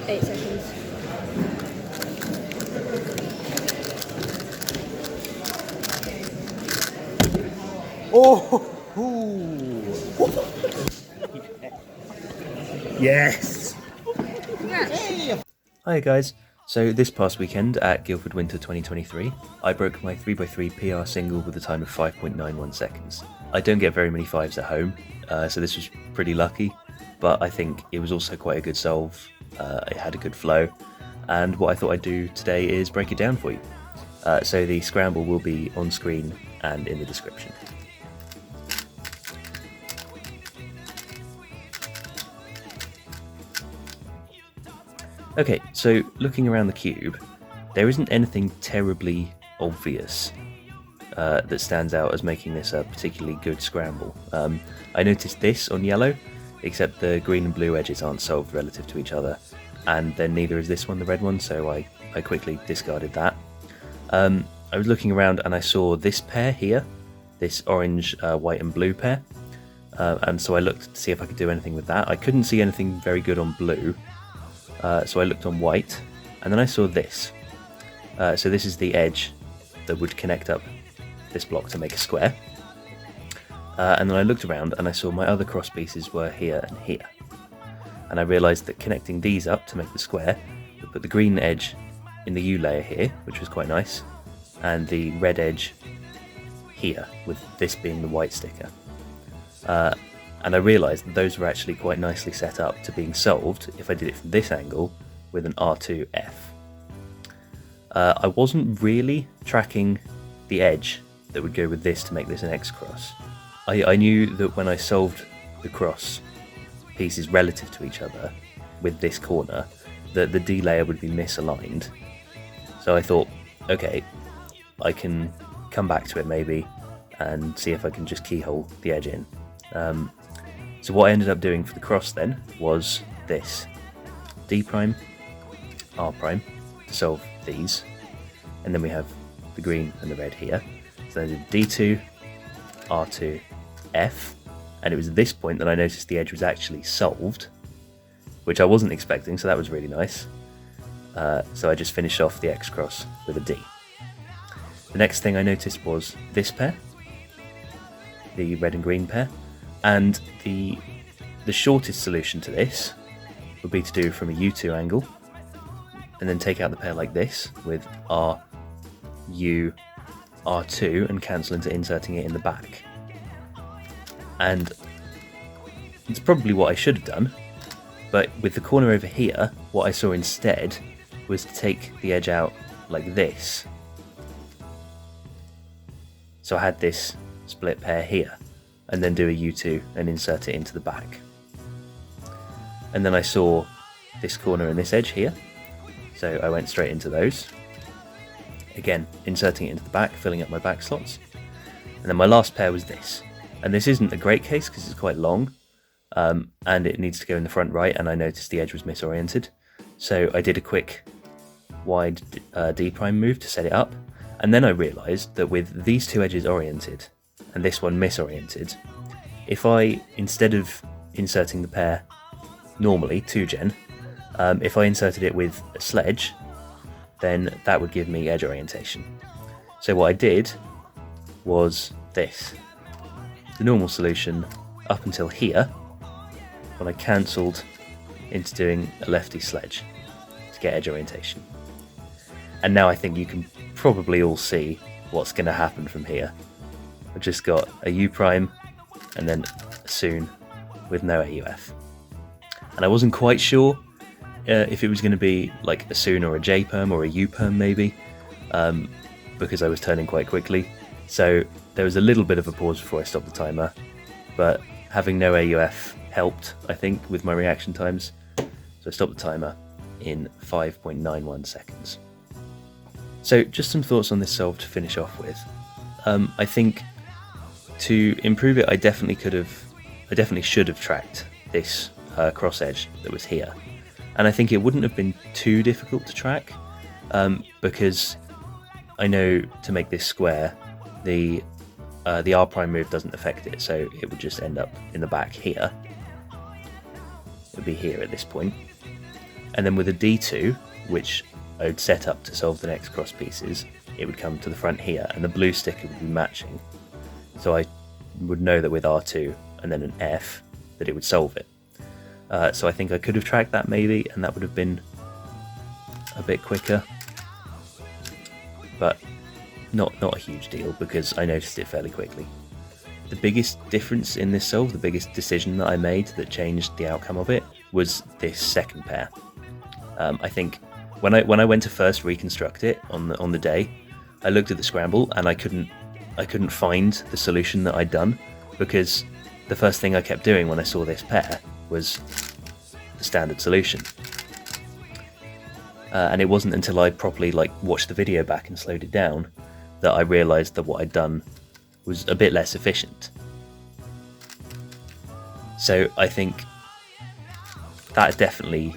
8 seconds. Oh! Yes! Yes. Hi guys, so this past weekend at Guildford Winter 2023, I broke my 3x3 PR single with a time of 5.91 seconds. I don't get very many 5s at home, so this was pretty lucky, but I think it was also quite a good solve. It had a good flow, and what I thought I'd do today is break it down for you. So the Scramble will be on screen and in the description. Okay, so looking around the cube, there isn't anything terribly obvious that stands out as making this a particularly good scramble. I noticed this on yellow, except the green and blue edges aren't solved relative to each other, and then neither is this one, the red one, so I quickly discarded that. I was looking around and I saw this pair here, this orange, white and blue pair, and so I looked to see if I could do anything with that. I couldn't see anything very good on blue, so I looked on white, and then I saw this. So this is the edge that would connect up this block to make a square. And then I looked around and I saw my other cross pieces were here and here. And I realised that connecting these up to make the square would put the green edge in the U layer here, which was quite nice, and the red edge here, with this being the white sticker. And I realised that those were actually quite nicely set up to being solved if I did it from this angle with an R2F. I wasn't really tracking the edge that would go with this to make this an xcross. I knew that when I solved the cross pieces relative to each other with this corner, that the D layer would be misaligned. So I thought, okay, I can come back to it maybe and see if I can just keyhole the edge in. So what I ended up doing for the cross then was this: D prime, R prime to solve these, and then we have the green and the red here. So I did D2, R2, F, and it was at this point that I noticed the edge was actually solved, which I wasn't expecting, so that was really nice. So I just finished off the X cross with a D. The next thing I noticed was this pair, the red and green pair, and the shortest solution to this would be to do from a U2 angle, and then take out the pair like this with R, U, R2 and cancel into inserting it in the back. And it's probably what I should have done, but with the corner over here, what I saw instead was to take the edge out like this. So I had this split pair here, and then do a U2 and insert it into the back. And then I saw this corner and this edge here, so I went straight into those. Again, inserting it into the back, filling up my back slots. And then my last pair was this. And this isn't a great case because it's quite long, and it needs to go in the front right, and I noticed the edge was misoriented. So I did a quick wide D prime move to set it up, and then I realised that with these two edges oriented, and this one misoriented, if I, instead of inserting the pair normally, 2gen, if I inserted it with a sledge, then that would give me edge orientation. So what I did was this. The normal solution up until here, when I cancelled into doing a lefty sledge to get edge orientation. And now I think you can probably all see what's going to happen from here. I've just got a U prime and then a soon with no AUF. And I wasn't quite sure if it was going to be like a soon or a J perm or a U perm maybe, because I was turning quite quickly. So there was a little bit of a pause before I stopped the timer, but having no AUF helped, I think, with my reaction times. So I stopped the timer in 5.91 seconds. So just some thoughts on this solve to finish off with. I think to improve it, I definitely should have tracked this cross edge that was here. And I think it wouldn't have been too difficult to track, because I know to make this square, the R prime move doesn't affect it, so it would just end up in the back here. It would be here at this point. and then with a D2, which I would set up to solve the xcross pieces, it would come to the front here, and the blue sticker would be matching. So I would know that with R2 and then an F, that it would solve it. So I think I could have tracked that maybe, and that would have been a bit quicker. But not a huge deal, because I noticed it fairly quickly. The biggest difference in this solve, the biggest decision that I made that changed the outcome of it, was this second pair. I think when I went to first reconstruct it on the day, I looked at the scramble and I couldn't find the solution that I'd done, because the first thing I kept doing when I saw this pair was the standard solution. And it wasn't until I properly watched the video back and slowed it down that I realised that what I'd done was a bit less efficient. So I think that definitely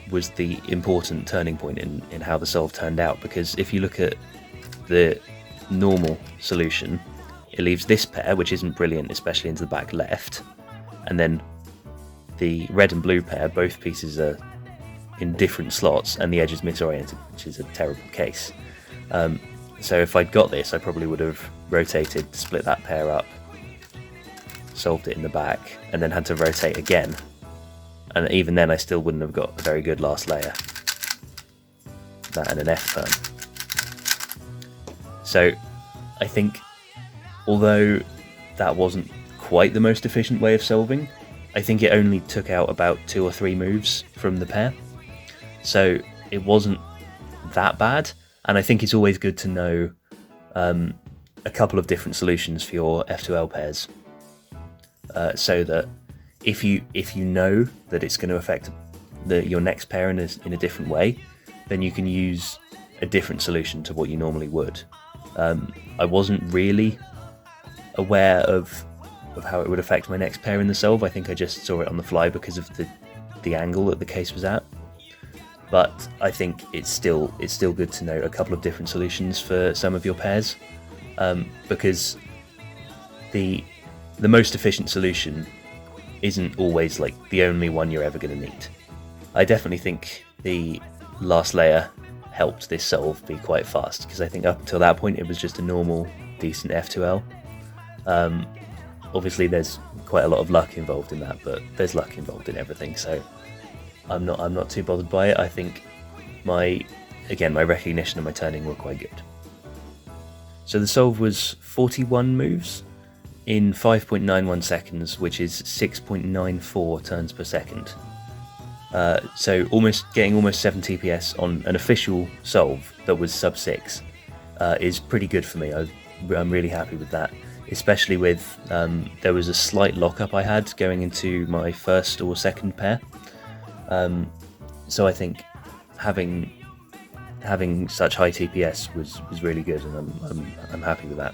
was the important turning point in how the solve turned out, because if you look at the normal solution, it leaves this pair, which isn't brilliant, especially into the back left, and then the red and blue pair, both pieces are in different slots and the edge is misoriented, which is a terrible case. So if I'd got this, I probably would have rotated, split that pair up, solved it in the back, and then had to rotate again. And even then I still wouldn't have got a very good last layer. That and an F turn. So I think, although that wasn't quite the most efficient way of solving, I think it only took out about 2 or 3 moves from the pair. So it wasn't that bad, and I think it's always good to know a couple of different solutions for your F2L pairs, so that if you know that it's going to affect your next pair in a different way, then you can use a different solution to what you normally would. I wasn't really aware of how it would affect my next pair in the solve. I think I just saw it on the fly because of the angle that the case was at. But I think it's still good to know a couple of different solutions for some of your pairs, because the most efficient solution isn't always the only one you're ever going to need. I definitely think the last layer helped this solve be quite fast, because I think up until that point it was just a normal, decent F2L. Obviously there's quite a lot of luck involved in that, but there's luck involved in everything, so I'm not too bothered by it. I think my recognition and my turning were quite good. So the solve was 41 moves in 5.91 seconds, which is 6.94 turns per second. So getting almost 7 TPS on an official solve that was sub 6 is pretty good for me. I'm really happy with that, especially with there was a slight lockup I had going into my first or second pair. So I think having such high TPS was really good, and I'm happy with that.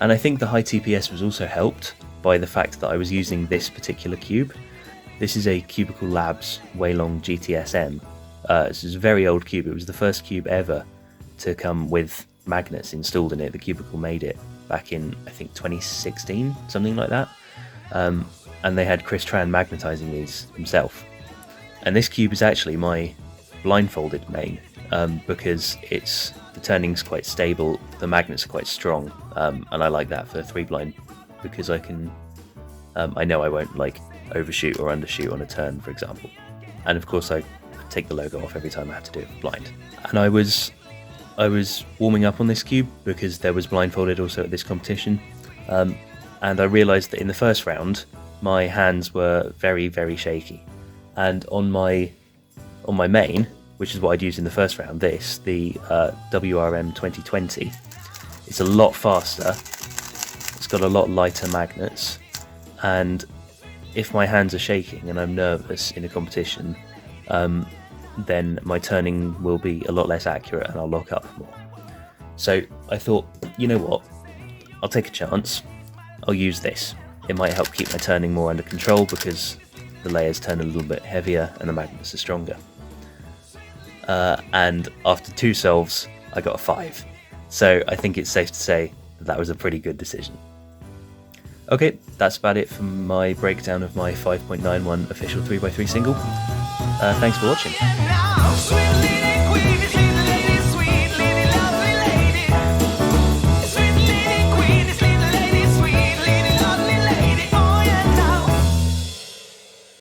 And I think the high TPS was also helped by the fact that I was using this particular cube. This is a Cubicle Labs WeiLong GTSM. This is a very old cube. It was the first cube ever to come with magnets installed in it. The Cubicle made it back in, I think, 2016, something like that. And they had Chris Tran magnetizing these himself. And this cube is actually my blindfolded main, because the turning's quite stable, the magnets are quite strong, and I like that for 3 blind, because I can, I know I won't overshoot or undershoot on a turn, for example. And of course I take the logo off every time I have to do it blind. And I was warming up on this cube because there was blindfolded also at this competition, and I realised that in the first round my hands were very, very shaky. And on my main, which is what I'd used in the first round, the WRM 2020, it's a lot faster, it's got a lot lighter magnets, and if my hands are shaking and I'm nervous in a competition, then my turning will be a lot less accurate and I'll lock up more. So I thought, you know what, I'll take a chance, I'll use this. It might help keep my turning more under control because the layers turn a little bit heavier and the magnets are stronger. And after 2 solves, I got a 5. So I think it's safe to say that was a pretty good decision. Okay, that's about it for my breakdown of my 5.91 official 3x3 single. Thanks for watching.